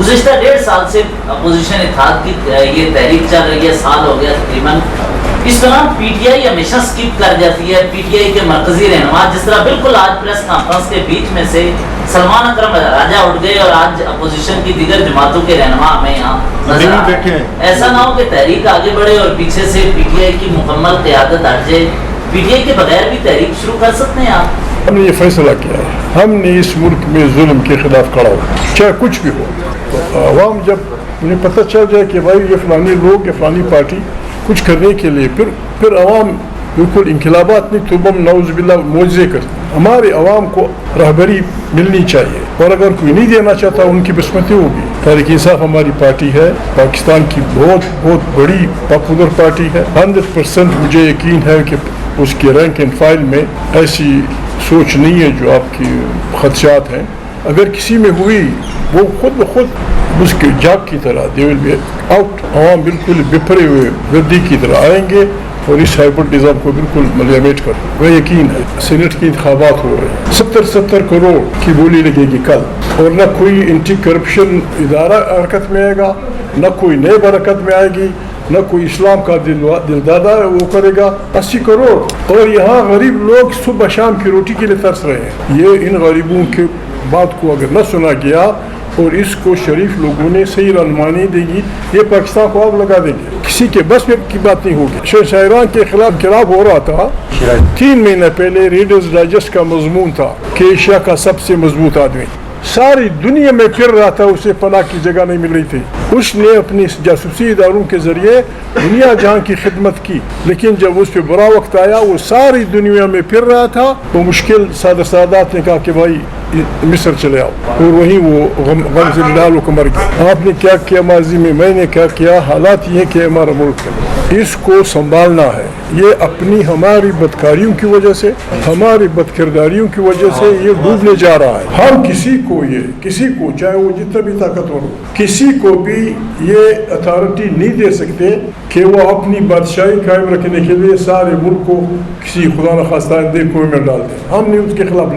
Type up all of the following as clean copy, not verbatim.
گزشتہ 1.5 سال سے اپوزیشن اتحاد کی یہ تحریک چل رہی ہے، سال ہو گیا تقریباً. اس دوران پی ٹی آئی ہمیشہ اسکپ کر جاتی ہے. پی ٹی آئی کے مرکزی رہنما جس طرح بالکل آج پریس کانفرنس کے بیچ میں سے سلمان اکرم راجہ اٹھ گئے اور آج اپوزیشن کی دیگر جماعتوں کے رہنما ہمیں یہاں نظر آ رہے ہیں. ایسا نہ ہو کہ تحریک آگے بڑھے اور پیچھے سے پی ٹی آئی کی مکمل قیادت ہٹ جائے. پی ٹی آئی کے بغیر بھی تحریک شروع کر سکتے ہیں آپ؟ ہم نے یہ فیصلہ کیا ہے، ہم نے اس ملک میں ظلم کے خلاف کھڑا ہو، چاہے کچھ بھی ہو. تو عوام جب انہیں پتہ چل جائے کہ بھائی یہ فلانی لوگ یا فلانی پارٹی کچھ کرنے کے لیے پھر عوام بالکل انقلابات نہیں تو بم نعوذ باللہ معجزے کرتے. ہمارے عوام کو رہبری ملنی چاہیے، اور اگر کوئی نہیں دینا چاہتا ان کی بسمتی ہوگی. تحریک انصاف ہماری پارٹی ہے، پاکستان کی بہت بڑی پاپولر پارٹی ہے. 100% مجھے یقین ہے کہ اس کے رینک اینڈ فائل میں ایسی سوچ نہیں ہے جو آپ کی خدشات ہیں. اگر کسی میں ہوئی وہ خود بخود اس کے جاگ کی طرح دے ول بی آؤٹ. عوام بالکل بپھرے ہوئے وردی کی طرح آئیں گے اور اس ہائبرڈ نظام کو بالکل ملیمیٹ کر وہ یقین ہے. سینٹ کی انتخابات ہو رہے ہیں، 70 کروڑ کی بولی لگے گی کل، اور نہ کوئی اینٹی کرپشن ادارہ حرکت میں آئے گا، نہ کوئی نئے برکت میں آئے گی، نہ کوئی اسلام کا دل دادا وہ کرے گا. 80 کروڑ اور یہاں غریب لوگ صبح شام کی روٹی کے لیے ترس رہے ہیں. یہ ان غریبوں کی بات کو اگر نہ سنا گیا اور اس کو شریف لوگوں نے صحیح رہنمائی دے گی، یہ پاکستان کو آگ لگا دیں گے. کسی کے بس میں کی بات نہیں ہوگی. شاعران کے خلاف خراب ہو رہا تھا 3 مہینے پہلے. ریڈرز ڈائجسٹ کا مضمون تھا کہ ایشیا کا سب سے مضبوط آدمی. ساری دنیا میں پھر رہا تھا، اسے پناہ کی جگہ نہیں مل رہی تھی. اس نے اپنی جاسوسی اداروں کے ذریعے دنیا جہاں کی خدمت کی، لیکن جب اس پہ برا وقت آیا وہ ساری دنیا میں پھر رہا تھا. وہ مشکل سادات نے کہا کہ بھائی مصر چلے آؤ، اور وہیں وہ غم سے ڈال کو مر گیا. آپ نے کیا کیا ماضی میں نے کیا کیا. حالات یہ کہ ہمارا ملک اس کو سنبھالنا ہے. یہ اپنی ہماری بدکاریوں کی وجہ سے، ہماری بدکرداریوں کی وجہ سے یہ ڈوبنے جا رہا ہے. ہم کسی کو چاہے وہ جتنا بھی طاقتور ہو، کسی کو بھی یہ اتھارٹی نہیں دے سکتے کہ وہ اپنی بادشاہی قائم رکھنے کے لیے سارے ملک کو کسی خدا نخواستہ کنویں میں ڈال دیں. ہم نے اس کے خلاف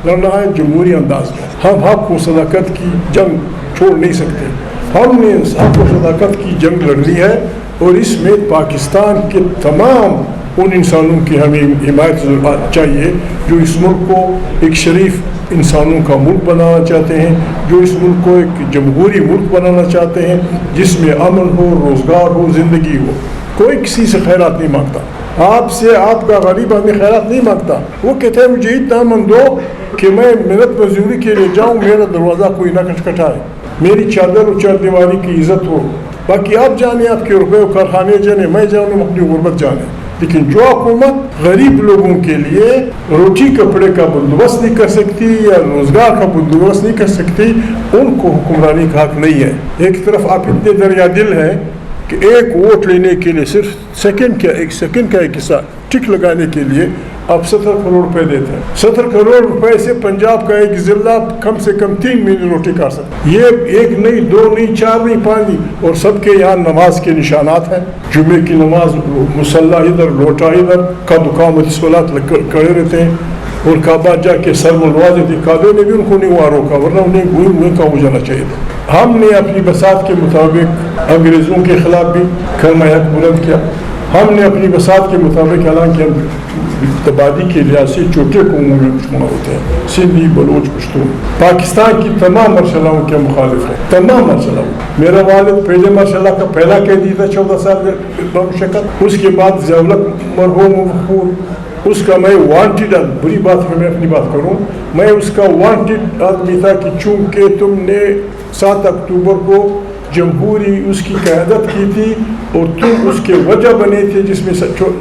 لڑنا ہے جمہوری انداز میں. ہم حق و صداقت کی جنگ چھوڑ نہیں سکتے. ہم نے حق و صداقت کی جنگ لڑنی ہے، اور اس میں پاکستان کے تمام ان انسانوں کی ہمیں حمایت چاہیے جو اس ملک کو ایک شریف انسانوں کا ملک بنانا چاہتے ہیں، جو اس ملک کو ایک جمہوری ملک بنانا چاہتے ہیں جس میں امن ہو، روزگار ہو، زندگی ہو. کوئی کسی سے خیرات نہیں مانگتا. آپ سے آپ کا غریب آدمی خیرات نہیں مانگتا. وہ کہتے ہیں مجھے اتنا من دو کہ میں محنت مزدوری کے لیے جاؤں، میرا دروازہ کوئی نہ کھٹکھٹائے، میری چادر و چار دیواری کی عزت ہو. باقی آپ جانے، آپ کے روپے و کارخانے جانے، میں جاؤں اپنی غربت جانے. لیکن جو حکومت غریب لوگوں کے لیے روٹی کپڑے کا بندوبست نہیں کر سکتی یا روزگار کا بندوبست نہیں کر سکتی، ان کو حکمرانی کا حق نہیں ہے. ایک طرف آپ اتنے دریا دل ہیں کہ ایک ووٹ لینے کے لیے صرف سیکنڈ کا ایک حصہ ٹک لگانے کے لیے آپ 70 کروڑ روپے دیتے ہیں. 70 کروڑ روپے سے پنجاب کا ایک ضلع کم سے کم 3 مہینے روٹی کھا سکتا. یہ 1 نہیں 2 نہیں 4 نہیں 5 نہیں. اور سب کے یہاں نماز کے نشانات ہیں. جمعے کی نماز مصلی ادھر، لوٹا ادھر، قد قامت الصلاۃ کھڑے رہتے ہیں، اور کعبہ جا کے سر منڈوا دیتے. کعبے نے بھی ان کو نہیں وہاں روکا، ورنہ انہیں کہاں ہو جانا چاہیے تھا. ہم نے اپنی بساط کے مطابق انگریزوں کے خلاف بھی کلمہ حق بلند کیا. ہم نے اپنی بساط کے مطابق اعلان کیا تبادی کے لحاظ سے چھوٹے قوموں میں شمار ہوتے ہیں، سندھی، بلوچ، پشتون. پاکستان کی تمام مرحلوں کے مخالف ہیں، تمام مرحلوں. میرا والد پہلے مرحلہ کا پہلا قیدی تھا 14 سال شکت. اس کے بعد ضیاءالحق مرحوم مغفور، اس کا میں وانٹیڈ، بری بات ہے میں اپنی بات کروں، میں اس کا وانٹیڈ آدمی تھا کہ چونکہ تم نے 7 اکتوبر کو جمہوری اس کی قیادت کی تھی اور تم اس کے وجہ بنے تھے جس میں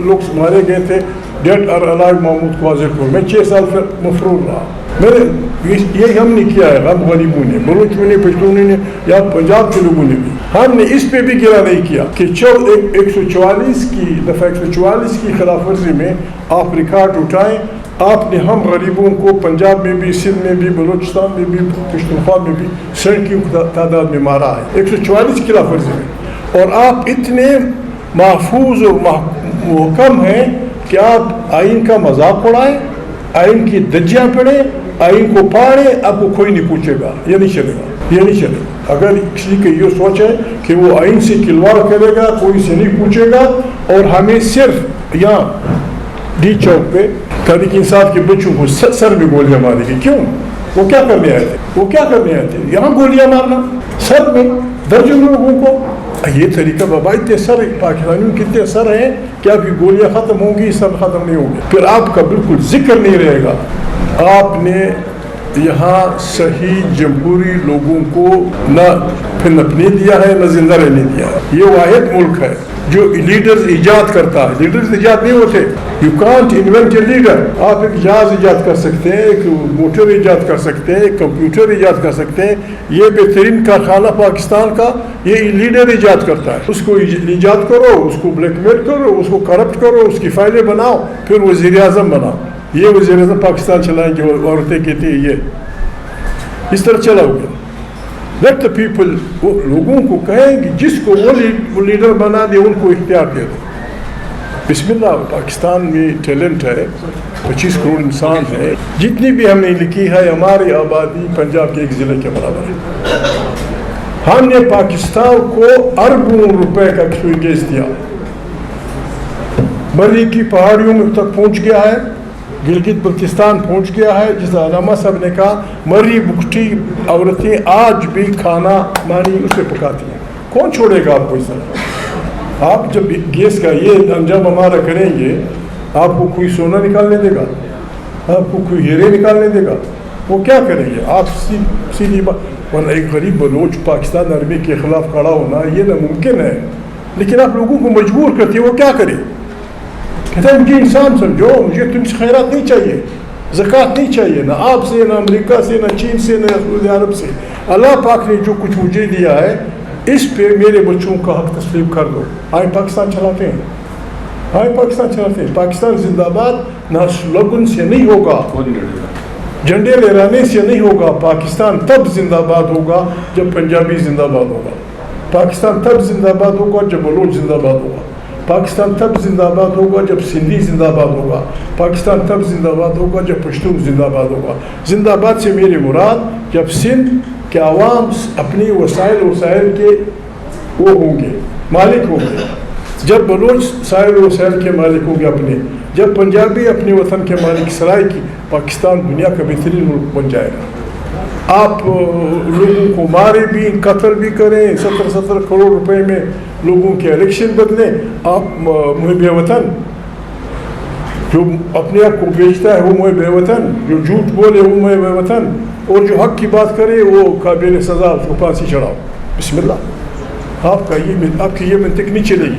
لوگ مارے گئے تھے. ڈیٹ اور علائم محمود قواضر کو میں 6 سال مفرور رہا. میں نے یہ ہم نے کیا ہے، ہم غریبوں نے، بلوچ میں نے، پشتونوں نے، یا پنجاب کے لوگوں نے بھی. ہم نے اس پہ بھی گرا نہیں کیا کہ 144 کی دفعہ 144 کی خلاف ورزی میں آپ ریکارڈ اٹھائیں. آپ نے ہم غریبوں کو پنجاب میں بھی، سندھ میں بھی، بلوچستان میں بھی، پشتونخوا میں بھی سڑکوں کی تعداد میں مارا ہے 144 کی خلاف ورزی میں. اور آپ اتنے محفوظ اور محکم ہیں کہ آپ آئین کا مذاق اڑائیں، آئین کی دجیاں پڑھیں، آئین کو پاڑیں، آپ کو کوئی نہیں پوچھے گا، یہ نہیں چلے گا. یہ نہیں چلے. اگر کسی کی یہ سوچ ہے کہ وہ آئین سے کھلواڑ کرے گا, کوئی سے نہیں پوچھے گا, اور ہمیں صرف یہاں ڈی چوک پہ تحریک انصاف کے بچوں کو سر میں گولیاں مارے گی, کیوں؟ وہ کیا کرنے آئے تھے؟ وہ کیا کرنے آئے تھے؟ یہاں گولیاں مارنا سر میں درجنوں لوگوں کو. یہ طریقہ بابا اتنے سر پاکستانیوں کے اتنے سر ہیں کہ آپ کی گولیاں ختم ہوں گی, سر ختم نہیں ہوں گے, پھر آپ کا بالکل ذکر نہیں رہے گا. آپ نے یہاں صحیح جمہوری لوگوں کو نہ پھرنے دیا ہے, نہ زندہ رہنے دیا ہے. یہ واحد ملک ہے جو لیڈرز ایجاد کرتا ہے. لیڈرز ایجاد نہیں ہوتے. You can't invent a leader. آپ ایک جہاز ایجاد کر سکتے ہیں, ایک موٹر ایجاد کر سکتے ہیں, ایک کمپیوٹر ایجاد کر سکتے ہیں. یہ بہترین کارخانہ پاکستان کا یہ لیڈر ایجاد کرتا ہے. اس کو ایجاد کرو, اس کو بلیک میل کرو, اس کو کرپٹ کرو, اس کی فائلیں بناؤ, پھر وزیر اعظم بناؤ. یہ وزیر اعظم پاکستان چلائیں گے. عورتیں کہتی ہیں یہ اس طرح چلاؤ گے. لیٹ دا پیپل, وہ لوگوں کو کہیں کہ جس کو وہ لیڈر بنا دے ان کو اختیار دے دو. بسم اللہ. پاکستان میں ٹیلنٹ ہے, 25 کروڑ انسان ہے. جتنی بھی ہم نے لکھی ہے ہماری آبادی پنجاب کے ایک ضلع کے برابر ہے. ہم نے پاکستان کو اربوں روپے کا گیس دیا. مری کی پہاڑیوں میں تک پہنچ گیا ہے, گلگت بلتستان پہنچ گیا ہے. جس علامہ صاحب نے کہا مری بکٹی عورتیں آج بھی کھانا مانی اسے پکاتی ہیں. کون چھوڑے گا آپ کو اس طرح؟ آپ جب گیس کا یہ انجام ہمارا کریں گے, آپ کو کوئی سونا نکالنے دے گا؟ آپ کو کوئی ہیرے نکالنے دے گا؟ وہ کیا کریں گے؟ آپ سیدھی بات. ورنہ ایک غریب بلوچ پاکستان آرمی کے خلاف کھڑا ہونا یہ ناممکن ہے, لیکن آپ لوگوں کو مجبور کرتے ہیں. وہ کیا کرے؟ کہتے ہیں مجھے انسان سمجھو, مجھے تم سے خیرات نہیں چاہیے, زکوٰۃ نہیں چاہیے, نہ آپ سے, نہ امریکہ سے, نہ چین سے, نہ سعودی عرب سے. اللہ پاک نے جو کچھ مجھے دیا ہے اس پہ میرے بچوں کا حق تسلیم کر دو. آئیں پاکستان چلاتے ہیں, آئیں پاکستان چلاتے ہیں. پاکستان زندہ باد نہ سلوگن سے نہیں ہوگا, جھنڈے لہرانے سے نہیں ہوگا. پاکستان تب زندہ باد ہوگا جب پنجابی زندہ باد ہوگا. پاکستان تب زندہ باد ہوگا جب بلوچ زندہ باد ہوگا. پاکستان تب زندہ باد ہوگا جب سندھی زندہ باد ہوگا. پاکستان تب زندہ باد ہوگا جب پشتو زندہ باد ہوگا. زندہ باد سے میری مراد جب سندھ کے عوام اپنی وسائل کے وہ ہوں گے, مالک ہوں گے. جب بلوچ وسائل کے مالک ہوں گے اپنے. جب پنجابی اپنے وطن کے مالک سرائے کی, پاکستان دنیا کا بہترین ملک بن جائے گا. آپ لوگوں کو مارے بھی, قتل بھی کریں, 70 کروڑ روپے میں لوگوں کے الیکشن بدلیں. آپ محب وطن, جو اپنے آپ کو بیچتا ہے وہ محب وطن, جو جھوٹ بولے وہ محب وطن, اور جو حق کی بات کرے وہ قابل سزا, اس کو پھانسی چڑھاؤ. بسم اللہ. آپ کی یہ منطق نہیں چلے گی.